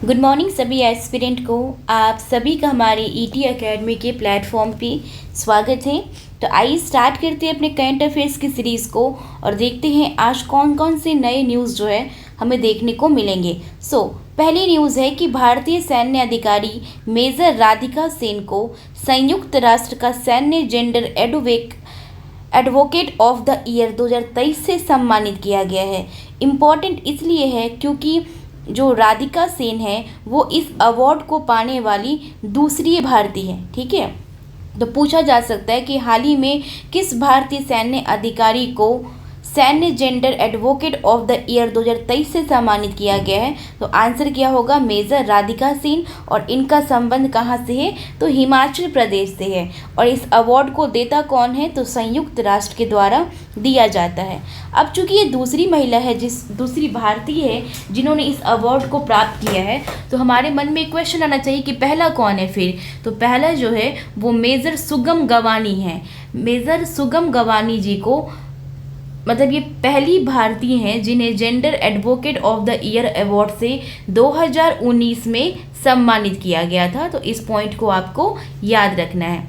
Good morning सभी aspirant को। आप सभी का हमारे ईटी एकेडमी के प्लेटफॉर्म पे स्वागत है। तो आइए स्टार्ट करते हैं अपने करंट अफेयर्स की सीरीज़ को और देखते हैं आज कौन कौन से नए न्यूज़ जो है हमें देखने को मिलेंगे। पहली न्यूज़ है कि भारतीय सैन्य अधिकारी मेजर राधिका सेन को संयुक्त राष्ट्र का सैन्य gender advocate of the year 2023 से सम्मानित किया गया है। इम्पॉर्टेंट इसलिए है क्योंकि जो राधिका सेन है वो इस अवार्ड को पाने वाली दूसरी भारतीय है। ठीक है, तो पूछा जा सकता है कि हाल ही में किस भारतीय सैन्य अधिकारी को सैन्य gender advocate of the year 2023 से सम्मानित किया गया है। तो आंसर क्या होगा? मेजर राधिका सेन। और इनका संबंध कहाँ से है? तो हिमाचल प्रदेश से है। और इस अवार्ड को देता कौन है? तो संयुक्त राष्ट्र के द्वारा दिया जाता है। अब चूंकि ये दूसरी महिला है, दूसरी भारतीय है जिन्होंने इस अवार्ड को प्राप्त किया है, तो हमारे मन में एक क्वेश्चन आना चाहिए कि पहला कौन है फिर? तो पहला जो है वो मेजर सुगम गवानी है। मेजर सुगम गवानी जी को मतलब ये पहली भारतीय हैं जिन्हें gender advocate of the year award से 2019 में सम्मानित किया गया था। तो इस पॉइंट को आपको याद रखना है।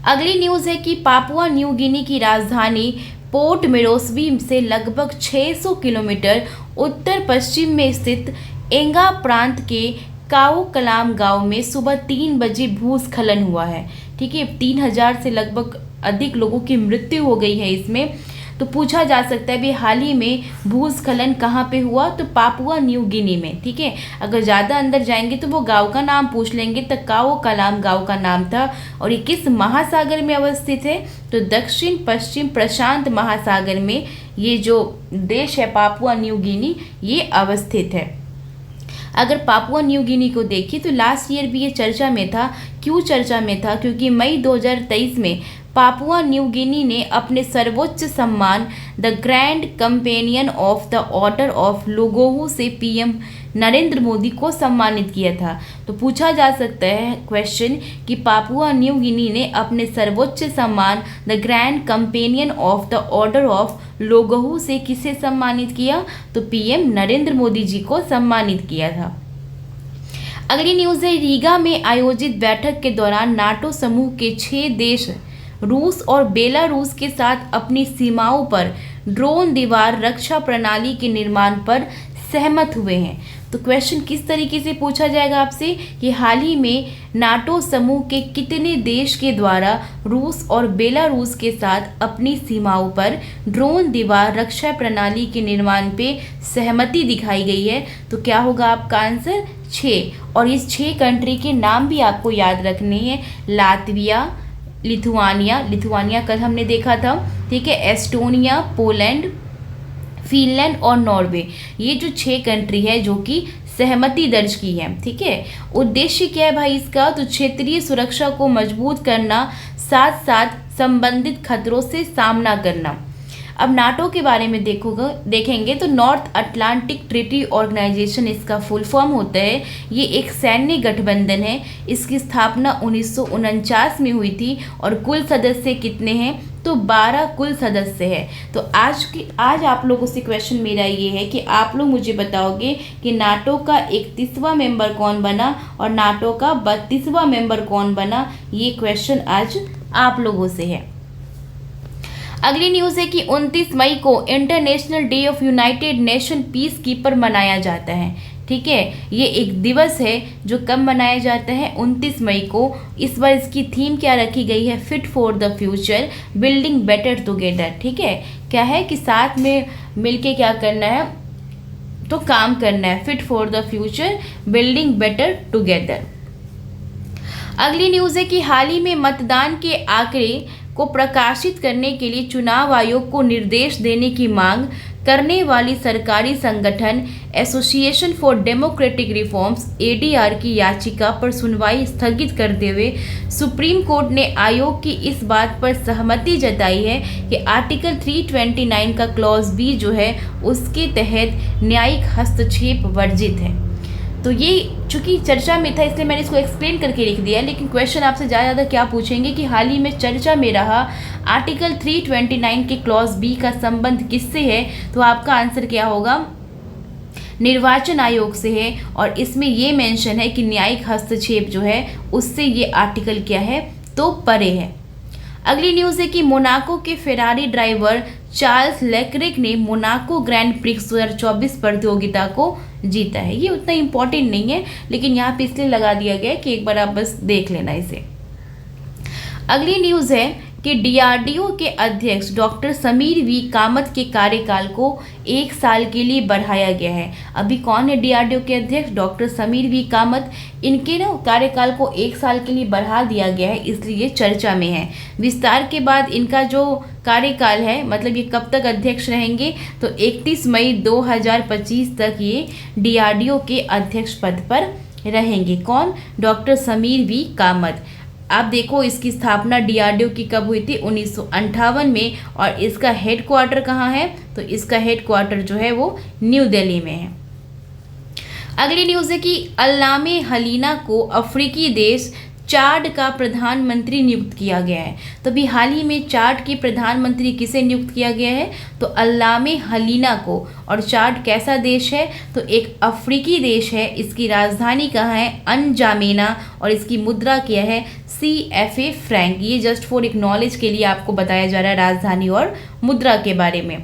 अगली न्यूज़ है कि पापुआ न्यू गिनी की राजधानी पोर्ट मोरेस्बी से लगभग 600 किलोमीटर उत्तर पश्चिम में स्थित एंगा प्रांत के काओ कलाम गांव में सुबह 3 बजे भूस्खलन हुआ है। ठीक है, 3000 से लगभग अधिक लोगों की मृत्यु हो गई है इसमें। तो पूछा जा सकता है भी हाल ही में भूस्खलन कहाँ पे हुआ? तो पापुआ न्यू गिनी में। ठीक है, अगर ज़्यादा अंदर जाएंगे तो वो गांव का नाम पूछ लेंगे, तो काओ कलाम गांव का नाम था। और ये किस महासागर में अवस्थित है? तो दक्षिण पश्चिम प्रशांत महासागर में ये जो देश है पापुआ न्यू गिनी ये अवस्थित है। अगर पापुआ न्यू गिनी को देखिए तो लास्ट ईयर भी ये चर्चा में था। क्यों चर्चा में था? क्योंकि मई 2023 में पापुआ न्यू गिनी ने अपने सर्वोच्च सम्मान the grand companion of the order of लोगोहू से पीएम नरेंद्र मोदी को सम्मानित किया था। तो पूछा जा सकता है क्वेश्चन कि पापुआ न्यू गिनी ने अपने सर्वोच्च सम्मान the grand companion of the order of लोगोहू से किसे सम्मानित किया? तो पीएम नरेंद्र मोदी जी को सम्मानित किया था। अगली न्यूज़ है रीगा में आयोजित बैठक के दौरान नाटो समूह के 6 देश रूस और बेलारूस के साथ अपनी सीमाओं पर ड्रोन दीवार रक्षा प्रणाली के निर्माण पर सहमत हुए हैं। तो क्वेश्चन किस तरीके से पूछा जाएगा आपसे कि हाल ही में नाटो समूह के कितने देश के द्वारा रूस और बेलारूस के साथ अपनी सीमाओं पर ड्रोन दीवार रक्षा प्रणाली के निर्माण पे सहमति दिखाई गई है? तो क्या होगा आपका आंसर? 6। और इस 6 कंट्री के नाम भी आपको याद रखने हैं। लातविया, लिथुआनिया कल हमने देखा था। ठीक है, एस्टोनिया, पोलैंड, फिनलैंड और नॉर्वे, ये जो 6 कंट्री है जो कि सहमति दर्ज की है। ठीक है, उद्देश्य क्या है भाई इसका? तो क्षेत्रीय सुरक्षा को मजबूत करना, साथ साथ संबंधित खतरों से सामना करना। अब नाटो के बारे में देखेंगे तो नॉर्थ अटलांटिक ट्रीटी ऑर्गेनाइजेशन इसका फुल फॉर्म होता है। ये एक सैन्य गठबंधन है। इसकी स्थापना 1949 में हुई थी। और कुल सदस्य कितने हैं? तो 12 कुल सदस्य है। तो आज आप लोगों से क्वेश्चन मेरा ये है कि आप लोग मुझे बताओगे कि नाटो का 31वां मेंबर कौन बना और नाटो का 32वां मेंबर कौन बना। ये क्वेश्चन आज आप लोगों से है। अगली न्यूज़ है कि 29 मई को international day of United nation piece keeper मनाया जाता है। ठीक है, ये एक दिवस है जो कब मनाया जाता है? 29 मई को। इस बार इसकी थीम क्या रखी गई है? Fit for the future, building better together. ठीक है, क्या है कि साथ में मिलके क्या करना है? तो काम करना है। Fit for the future, building better together. अगली न्यूज़ है कि हाल ही में मतदान के आंकड़े को प्रकाशित करने के लिए चुनाव आयोग को निर्देश देने की मांग करने वाली सरकारी संगठन association for democratic reforms ADR की याचिका पर सुनवाई स्थगित करते हुए सुप्रीम कोर्ट ने आयोग की इस बात पर सहमति जताई है कि आर्टिकल 329 का क्लॉज बी जो है उसके तहत न्यायिक हस्तक्षेप वर्जित है। तो ये चूंकि चर्चा में था इसलिए मैंने इसको एक्सप्लेन करके लिख दिया, लेकिन क्वेश्चन आपसे ज़्यादा क्या पूछेंगे कि हाल ही में चर्चा में रहा आर्टिकल 329 के क्लॉज बी का संबंध किससे है? तो आपका आंसर क्या होगा? निर्वाचन आयोग से है और इसमें ये मेंशन है कि न्यायिक हस्तक्षेप जो है उससे ये आर्टिकल क्या है तो परे है। अगली न्यूज़ है कि मोनाको के फेरारी ड्राइवर चार्ल्स लेक्रेक ने मोनाको ग्रैंड प्रिक्स 2024 प्रतियोगिता को जीता है। ये उतना इम्पोर्टेंट नहीं है, लेकिन यहाँ पे इसलिए लगा दिया गया है कि एक बार आप बस देख लेना इसे। अगली न्यूज़ है कि डीआरडीओ के अध्यक्ष डॉक्टर समीर वी कामत के कार्यकाल को 1 साल के लिए बढ़ाया गया है। अभी कौन है डीआरडीओ के अध्यक्ष? Doctor Samir V Kamat. इनके ना कार्यकाल को 1 साल के लिए बढ़ा दिया गया है, इसलिए चर्चा में है। विस्तार के बाद इनका जो कार्यकाल है, मतलब ये कब तक अध्यक्ष रहेंगे, तो 31 मई 2025 तक ये डीआरडीओ के अध्यक्ष पद पर रहेंगे। कौन? Doctor Samir V Kamat. आप देखो इसकी स्थापना डीआरडीओ की कब हुई थी? 1958 में। और इसका हेडक्वार्टर कहाँ है? तो इसका हेडक्वार्टर जो है वो न्यू दिल्ली में है। अगली न्यूज़ है कि अल्लामे हलीना को अफ्रीकी देश चाड का प्रधानमंत्री नियुक्त किया गया है। तो अभी हाल ही में चाड के प्रधानमंत्री किसे नियुक्त किया गया है? तो अल्लामे हलीना को। और चाड कैसा देश है? तो एक अफ्रीकी देश है। इसकी राजधानी कहाँ है? अनजामेना। और इसकी मुद्रा क्या है? CFA Frank. ये जस्ट फॉर एक नॉलेज के लिए आपको बताया जा रहा है राजधानी और मुद्रा के बारे में।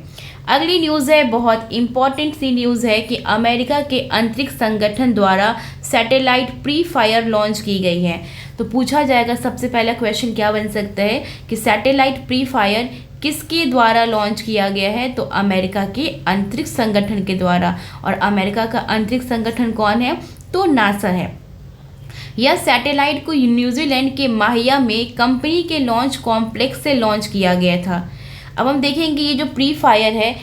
अगली न्यूज़ है, बहुत इंपॉर्टेंट सी न्यूज़ है कि अमेरिका के अंतरिक्ष संगठन द्वारा सैटेलाइट प्री फायर लॉन्च की गई है। तो पूछा जाएगा सबसे पहला क्वेश्चन क्या बन सकता है कि सैटेलाइट प्री फायर किसके द्वारा लॉन्च किया गया है? तो अमेरिका के अंतरिक्ष संगठन के द्वारा। और अमेरिका का अंतरिक्ष संगठन कौन है? तो नासा है। यह सैटेलाइट को न्यूजीलैंड के माहिया में कंपनी के लॉन्च कॉम्प्लेक्स से लॉन्च किया गया था। अब हम देखेंगे ये जो प्री फायर है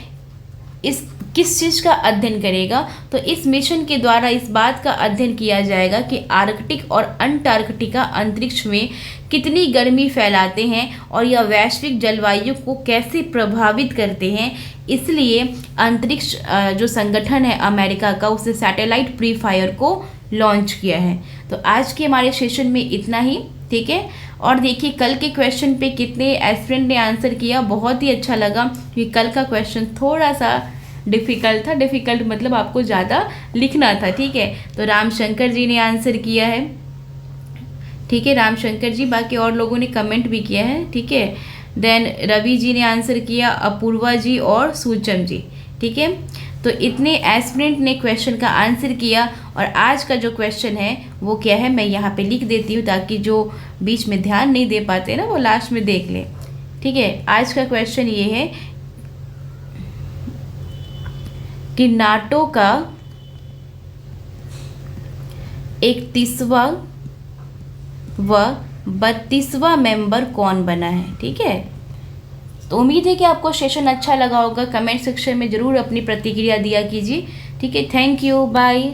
इस किस चीज़ का अध्ययन करेगा? तो इस मिशन के द्वारा इस बात का अध्ययन किया जाएगा कि आर्कटिक और अंटार्कटिका अंतरिक्ष में कितनी गर्मी फैलाते हैं और यह वैश्विक जलवायु को कैसे प्रभावित करते हैं। इसलिए अंतरिक्ष जो संगठन है अमेरिका का, उसने सैटेलाइट प्री फायर को लॉन्च किया है। तो आज के हमारे सेशन में इतना ही, ठीक है। और देखिए कल के क्वेश्चन पे कितने एस्पिरेंट ने आंसर किया, बहुत ही अच्छा लगा क्योंकि कल का क्वेश्चन थोड़ा सा डिफ़िकल्ट था। डिफ़िकल्ट मतलब आपको ज़्यादा लिखना था, ठीक है। तो रामशंकर जी ने आंसर किया है, ठीक है, रामशंकर जी। बाकी और लोगों ने कमेंट भी किया है, ठीक है। देन रवि जी ने आंसर किया, अपूर्वा जी और सूचम जी, ठीक है। तो इतने एस्पिरेंट ने क्वेश्चन का आंसर किया। और आज का जो क्वेश्चन है वो क्या है मैं यहाँ पे लिख देती हूँ ताकि जो बीच में ध्यान नहीं दे पाते ना वो लास्ट में देख ले, ठीक है। आज का क्वेश्चन ये है कि नाटो का 31वां व 32वां मेंबर कौन बना है, ठीक है। तो उम्मीद है कि आपको सेशन अच्छा लगा होगा। कमेंट सेक्शन में ज़रूर अपनी प्रतिक्रिया दिया कीजिए, ठीक है। Thank you, bye.